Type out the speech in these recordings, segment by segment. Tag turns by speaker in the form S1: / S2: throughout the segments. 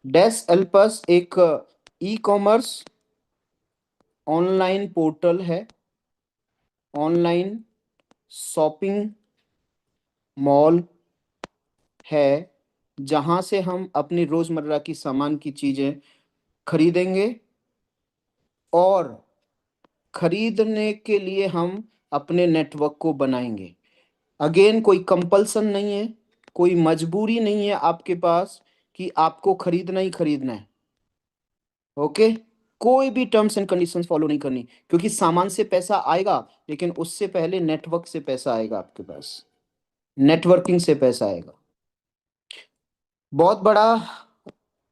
S1: Dash Alps एक e commerce online portal है, online shopping mall है, जहां से हम अपनी रोजमर्रा की सामान की चीजें खरीदेंगे और खरीदने के लिए हम अपने नेटवर्क को बनाएंगे। अगेन कोई कंपल्सन नहीं है, कोई मजबूरी नहीं है आपके पास कि आपको खरीदना ही खरीदना है। ओके, कोई भी टर्म्स एंड कंडीशंस फॉलो नहीं करनी, क्योंकि सामान से पैसा आएगा, लेकिन उससे पहले नेटवर्क से पैसा आएगा आपके पास, नेटवर्किंग से पैसा आएगा। बहुत बड़ा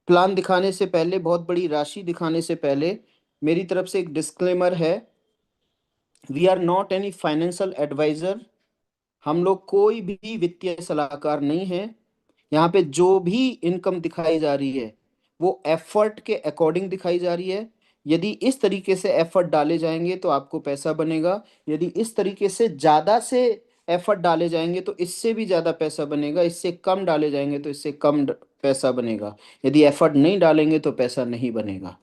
S1: प्लान दिखाने से पहले, बहुत बड़ी राशि दिखाने से पहले मेरी तरफ से एक डिस्क्लेमर है। We are not any financial advisor. हम लोग कोई भी वित्तीय सलाहकार नहीं है। यहाँ पे जो भी इनकम दिखाई जा रही है वो एफर्ट के अकॉर्डिंग दिखाई जा रही है। यदि इस तरीके से एफर्ट डाले जाएंगे तो आपको पैसा बनेगा, यदि इस तरीके से ज़्यादा से एफर्ट डाले जाएंगे तो इससे भी ज़्यादा पैसा बनेगा, इससे कम डाले जाएंगे तो इससे कम पैसा बनेगा। यदि एफर्ट नहीं डालेंगे तो पैसा नहीं बनेगा,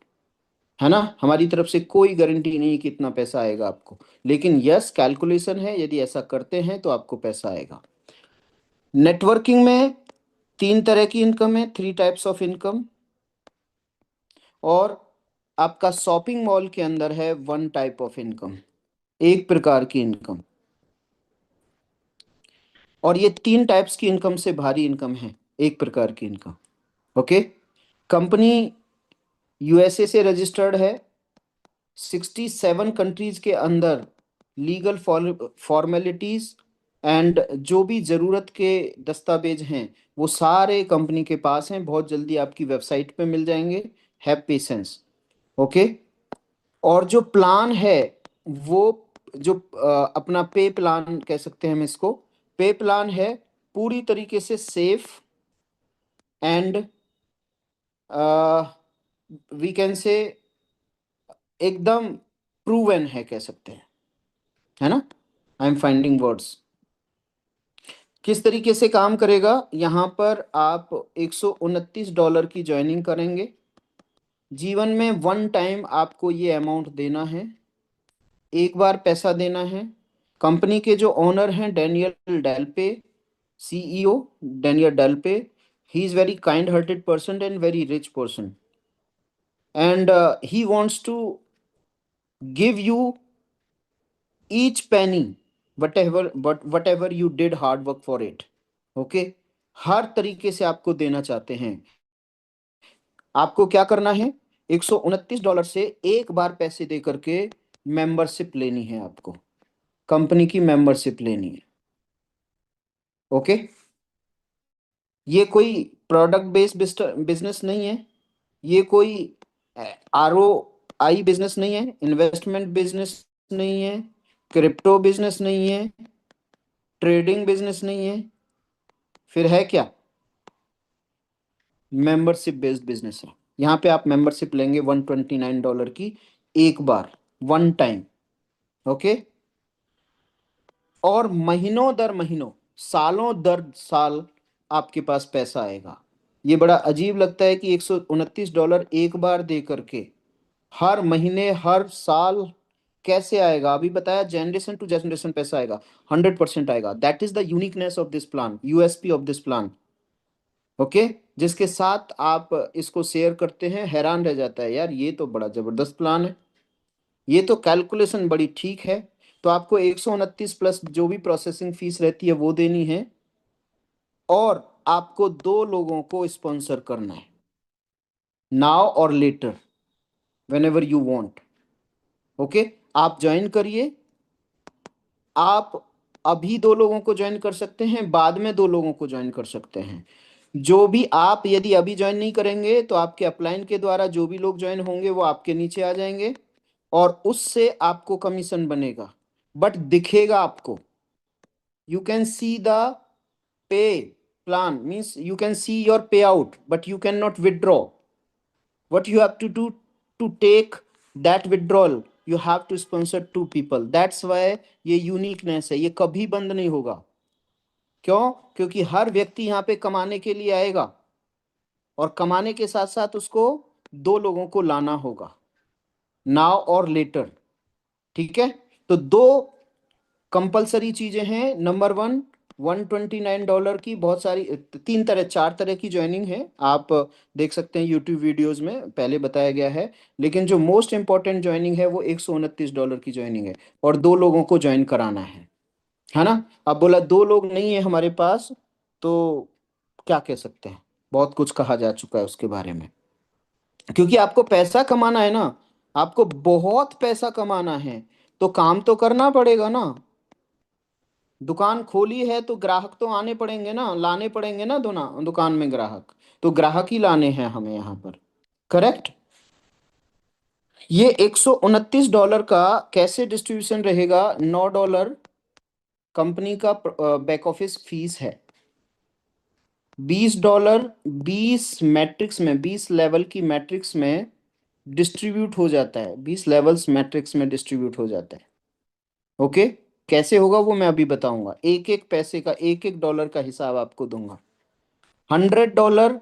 S1: है ना। हमारी तरफ से कोई गारंटी नहीं कि इतना पैसा आएगा आपको, लेकिन यस कैलकुलेशन है, यदि ऐसा करते हैं तो आपको पैसा आएगा। नेटवर्किंग में तीन तरह की इनकम है, थ्री टाइप्स ऑफ इनकम। और आपका शॉपिंग मॉल के अंदर है वन टाइप ऑफ इनकम, एक प्रकार की इनकम। और ये तीन टाइप्स की इनकम से भारी इनकम है एक प्रकार की इनकम। ओके, कंपनी यूएसए से रजिस्टर्ड है, 67 कंट्रीज के अंदर लीगल फॉर्मेलिटीज एंड जो भी ज़रूरत के दस्तावेज हैं वो सारे कंपनी के पास हैं, बहुत जल्दी आपकी वेबसाइट पे मिल जाएंगे। Have patience. ओके, और जो प्लान है वो जो अपना पे प्लान कह सकते हैं हम इसको, पे प्लान है पूरी तरीके से safe and we can say एकदम प्रूवन है कह सकते हैं, है ना। I am finding words. किस तरीके से काम करेगा, यहाँ पर आप $129 की ज्वाइनिंग करेंगे। जीवन में वन टाइम आपको ये अमाउंट देना है, एक बार पैसा देना है। कंपनी के जो ओनर हैं Daniel Delpe, CEO Daniel Delpe, he is very kind hearted person and very rich person, and he wants to give you each penny, whatever you did hard work for it. Okay, हर तरीके से आपको देना चाहते हैं। आपको क्या करना है, $129 से एक बार पैसे दे करके मेंबरशिप लेनी है, आपको कंपनी की मेंबरशिप लेनी है। ओके, ये कोई प्रोडक्ट बेस्ड बिजनेस नहीं है, ये कोई ROI बिजनेस नहीं है, इन्वेस्टमेंट बिजनेस नहीं है, क्रिप्टो बिजनेस नहीं है, ट्रेडिंग बिजनेस नहीं है, फिर है क्या, मेंबरशिप बेस्ड बिजनेस है। यहाँ पे आप मेंबरशिप लेंगे $129 की एक बार, वन टाइम। ओके, और महीनों दर महीनों, सालों दर साल आपके पास पैसा आएगा। ये बड़ा अजीब लगता है कि $129 एक बार दे करके हर महीने हर साल कैसे आएगा। अभी बताया जनरेशन टू जनरेशन पैसा आएगा, 100% आएगा। That is the uniqueness of this plan, USP of this plan. Okay, जिसके साथ आप इसको शेयर करते हैं हैरान रह जाता है, यार ये तो बड़ा जबरदस्त प्लान है, ये तो कैलकुलेशन बड़ी ठीक है। तो आपको 129 प्लस जो भी प्रोसेसिंग फीस रहती है वो देनी है, और आपको दो लोगों को स्पॉन्सर करना है, नाउ और later, whenever you want. Okay, आप ज्वाइन करिए। आप अभी दो लोगों को ज्वाइन कर सकते हैं, बाद में दो लोगों को ज्वाइन कर सकते हैं। जो भी आप यदि अभी ज्वाइन नहीं करेंगे तो आपके अपलाइन के द्वारा जो भी लोग ज्वाइन होंगे वो आपके नीचे आ जाएंगे, और उससे आपको कमीशन बनेगा, बट दिखेगा आपको। You can see the pay plan, means you can see your पे out, but you can not withdraw. what you have to do to take that withdrawal, you have to sponsor two people. That's why ये uniqueness है, ये कभी बंद नहीं होगा। क्यों, क्योंकि हर व्यक्ति यहाँ पे कमाने के लिए आएगा। और कमाने के साथ साथ उसको 2 लोगों को लाना होगा, नाउ और लेटर। ठीक है, तो दो कंपलसरी चीजें हैं। नंबर वन, $129 की बहुत सारी, 3 तरह 4 तरह की ज्वाइनिंग है, आप देख सकते हैं यूट्यूब वीडियोस में पहले बताया गया है। लेकिन जो मोस्ट इंपॉर्टेंट ज्वाइनिंग है वो $129 की ज्वाइनिंग है, और 2 लोगों को ज्वाइन कराना है ना। अब बोला 2 लोग नहीं है हमारे पास, तो क्या कह सकते हैं, बहुत कुछ कहा जा चुका है उसके बारे में। क्योंकि आपको पैसा कमाना है ना, आपको बहुत पैसा कमाना है, तो काम तो करना पड़ेगा ना। दुकान खोली है तो ग्राहक तो आने पड़ेंगे ना, लाने पड़ेंगे ना दुकान में ग्राहक, तो ग्राहक ही लाने हैं हमें यहाँ पर। करेक्ट। ये $129 का कैसे डिस्ट्रीब्यूशन रहेगा? $9 कंपनी का बैक ऑफिस फीस है। $20 20 मैट्रिक्स में, 20 लेवल की मैट्रिक्स में डिस्ट्रीब्यूट हो जाता है, 20 लेवल्स मैट्रिक्स में डिस्ट्रीब्यूट हो जाता है। ओके, कैसे होगा वो मैं अभी बताऊंगा, एक एक पैसे का, एक एक डॉलर का हिसाब आपको दूंगा। $100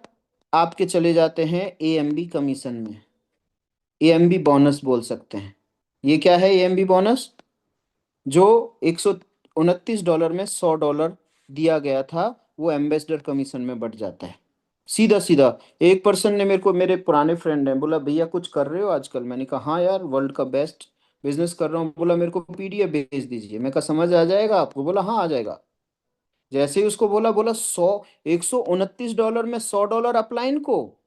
S1: आपके चले जाते हैं AMB कमीशन में, AMB बोनस बोल सकते हैं। ये क्या है AMB बोनस? जो $129 में $100 दिया गया था, वो एम्बेसडर कमीशन में बढ़ जाता है, सीधा सीधा। एक पर्सन ने मेरे को, मेरे पुराने फ्रेंड हैं, बोला भैया कुछ कर रहे हो आजकल? मैंने कहा हाँ यार, वर्ल्ड का बेस्ट बिजनेस कर रहा हूँ। बोला मेरे को PDF भेज दीजिए। मैं कहा समझ आ जाएगा आपको? बोला हाँ आ जाएगा। जैसे ही उसको बोला, बोला 129 डॉलर में $100 अपलाइन को।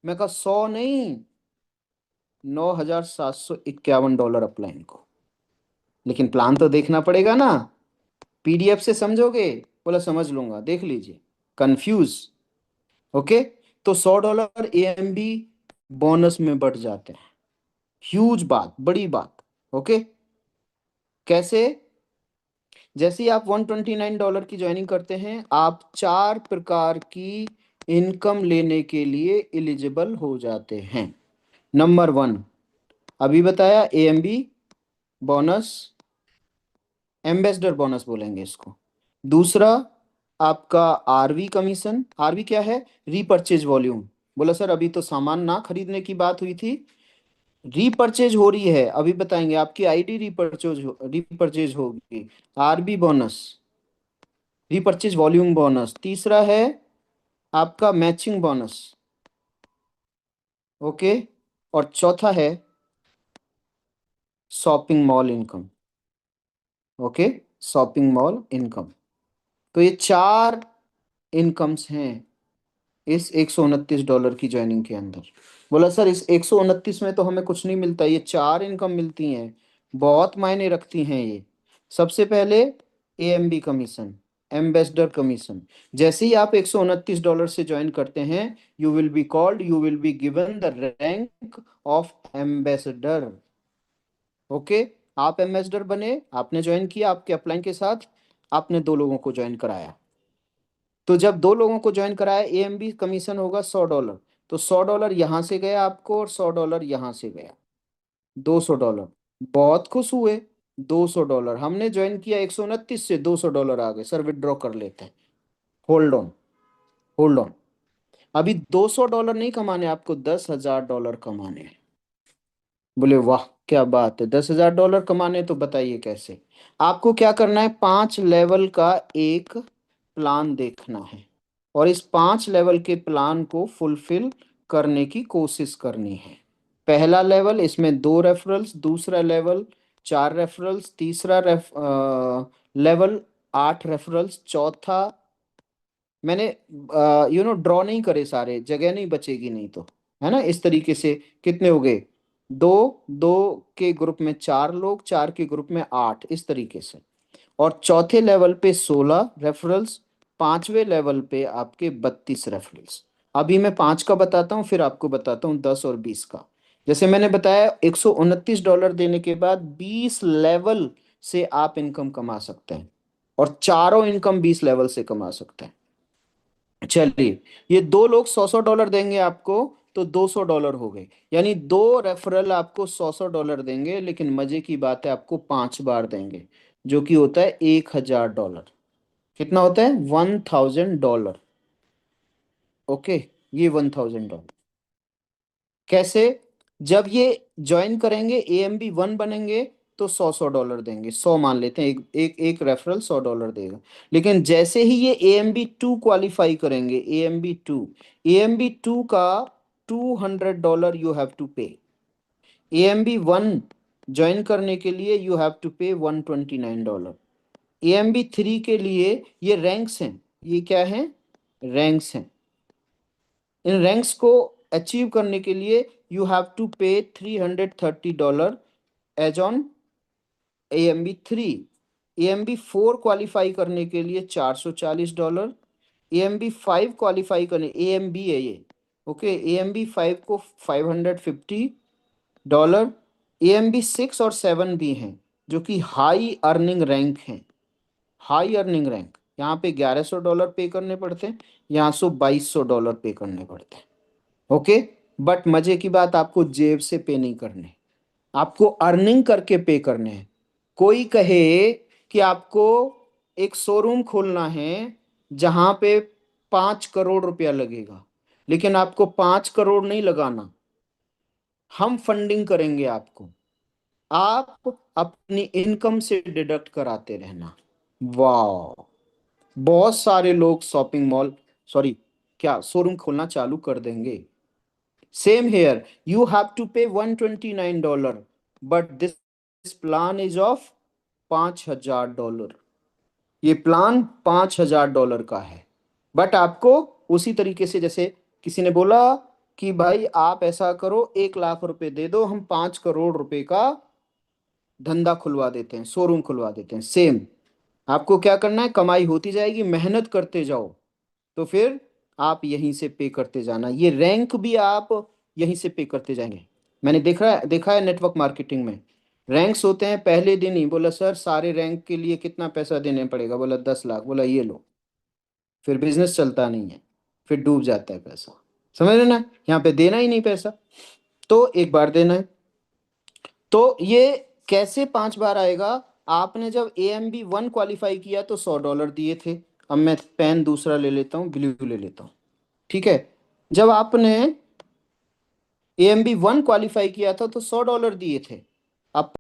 S1: मैं कहा 100 नहीं, $9,751 अपलाइन को। लेकिन प्लान तो देखना पड़ेगा ना, PDF से समझोगे? बोला समझ लूंगा, देख लीजिए। कंफ्यूज। ओके, तो $100 AMB बोनस में बढ़ जाते हैं। ह्यूज बात, बड़ी बात। ओके, कैसे? जैसे ही आप $129 की ज्वाइनिंग करते हैं, आप 4 प्रकार की इनकम लेने के लिए एलिजिबल हो जाते हैं। नंबर वन, अभी बताया, AMB बोनस, एम्बेसडर बोनस बोलेंगे इसको। दूसरा, आपका RV कमीशन। RV क्या है? Repurchase volume. बोला सर अभी तो सामान ना खरीदने की बात हुई थी, रीपर्चेज हो रही है, अभी बताएंगे। आपकी ID रीपर्चेज होगी। RB bonus, repurchase volume bonus. तीसरा है आपका मैचिंग बोनस। ओके, और चौथा है shopping mall income. Okay, shopping mall income. तो ये 4 इनकम्स हैं इस $129 की ज्वाइनिंग के अंदर। बोला सर इस 129 में तो हमें कुछ नहीं मिलता, ये 4 इनकम मिलती हैं, बहुत मायने रखती हैं ये। सबसे पहले AMB कमीशन, एम्बेसडर कमीशन। जैसे ही आप $129 से ज्वाइन करते हैं, you will be given the rank of ambassador. Okay, आप एम्बेसडर बने, आपने ज्वाइन किया आपके अपलाइन के साथ, आपने 2 लोगों को ज्वाइन कराया। तो जब 2 लोगों को ज्वाइन कराया, AMB कमीशन होगा $100। तो $100 यहां से गया आपको, और $100 यहां से गया, $200। बहुत खुश हुए। $200 हमने ज्वाइन किया, 129 से $200 आ गए। सर विड्रॉ कर लेते हैं। Hold on, hold on. अभी $200 नहीं कमाने, आपको $10,000 कमाने हैं। बोले वाह क्या बात है, $10,000 कमाने, तो बताइए कैसे। आपको क्या करना है, 5 लेवल का एक प्लान देखना है, और इस 5 लेवल के प्लान को फुलफिल करने की कोशिश करनी है। पहला लेवल, इसमें 2 रेफरल्स। दूसरा लेवल, 4 रेफरल्स। तीसरा लेवल, 8 रेफरल्स। चौथा, मैंने ड्रॉ नहीं करे सारे, जगह नहीं बचेगी नहीं तो, है ना। इस तरीके से कितने हो गए, दो, दो के ग्रुप में 4 लोग, 4 के ग्रुप में 8, इस तरीके से। और चौथे लेवल पे 16 रेफरल्स। 5वें लेवल पे आपके 32 रेफरल्स। अभी मैं 5 का बताता हूँ, फिर आपको बताता हूँ 10 और 20 का। जैसे मैंने बताया, $129 देने के बाद 20 लेवल से आप इनकम कमा सकते हैं, और चारों इनकम 20 लेवल से कमा सकते हैं। चलिए, ये 2 लोग $100 देंगे आपको, तो $200 हो गए। यानी 2 रेफरल आपको $100 देंगे, लेकिन मजे की बात है, आपको 5 बार देंगे, जो कि होता है $1,000। कितना होता है? $1,000। ओके, ये $1000। कैसे? जब ये ज्वाइन करेंगे, AMB 1 बनेंगे, तो $100 देंगे, 100 मान लेते हैं, एक एक एक रेफरल $100 देगा। लेकिन जैसे ही ये AMB 2 क्वालिफाई करेंगे, AMB 2 का $200 यू हैव टू पे। AMB 1 ज्वाइन करने के लिए you have to pay $129। AMB 3 के लिए, ये रैंक्स हैं, ये क्या है, रैंक्स हैं। इन रैंक्स को अचीव करने के लिए you have to pay $330 as on AMB 3। AMB 4 qualify करने के लिए $440। AMB 5 क्वालिफाई करने, AMB है ये, ओके, AMB 5 को $550। AMB 6 और 7 भी हैं, जो कि हाई अर्निंग रैंक हैं। हाई अर्निंग रैंक, यहाँ पे $1100 पे करने पड़ते हैं, यहाँ से $2200 पे करने पड़ते हैं। ओके, बट मजे की बात, आपको जेब से पे नहीं करने, आपको अर्निंग करके पे करने हैं। कोई कहे कि आपको एक शोरूम खोलना है जहां पे 5 करोड़ रुपया लगेगा, लेकिन आपको 5 करोड़ नहीं लगाना, हम फंडिंग करेंगे आपको, आप अपनी इनकम से डिडक्ट कराते रहना। वाह, बहुत सारे लोग शॉपिंग मॉल, सॉरी, क्या, शोरूम खोलना चालू कर देंगे। Same here, you have to pay $129, but this plan is of $5000। ये प्लान $5000 का है। बट आपको उसी तरीके से, जैसे किसी ने बोला कि भाई आप ऐसा करो, 1 लाख रुपए दे दो, हम 5 करोड़ रुपए का धंधा खुलवा देते हैं, शोरूम खुलवा देते हैं। सेम, आपको क्या करना है, कमाई होती जाएगी, मेहनत करते जाओ, तो फिर आप यहीं से पे करते जाना, ये रैंक भी आप यहीं से पे करते जाएंगे। मैंने देखा है नेटवर्क मार्केटिंग में रैंक्स होते हैं, पहले दिन ही बोला सर सारे रैंक के लिए कितना पैसा देने पड़ेगा, बोला 10 लाख, बोला ये लो, फिर बिजनेस चलता नहीं है, फिर डूब जाता है पैसा। समझ रहे ना, यहाँ पे देना ही नहीं पैसा, तो एक बार देना है। तो ये कैसे 5 बार आएगा? आपने जब AMB 1 क्वालिफाई किया तो $100 दिए थे। अब मैं पेन दूसरा ले लेता हूँ, ब्लू ले लेता हूँ, ठीक है। जब आपने AMB 1 क्वालिफाई किया था तो $100 दिए थे,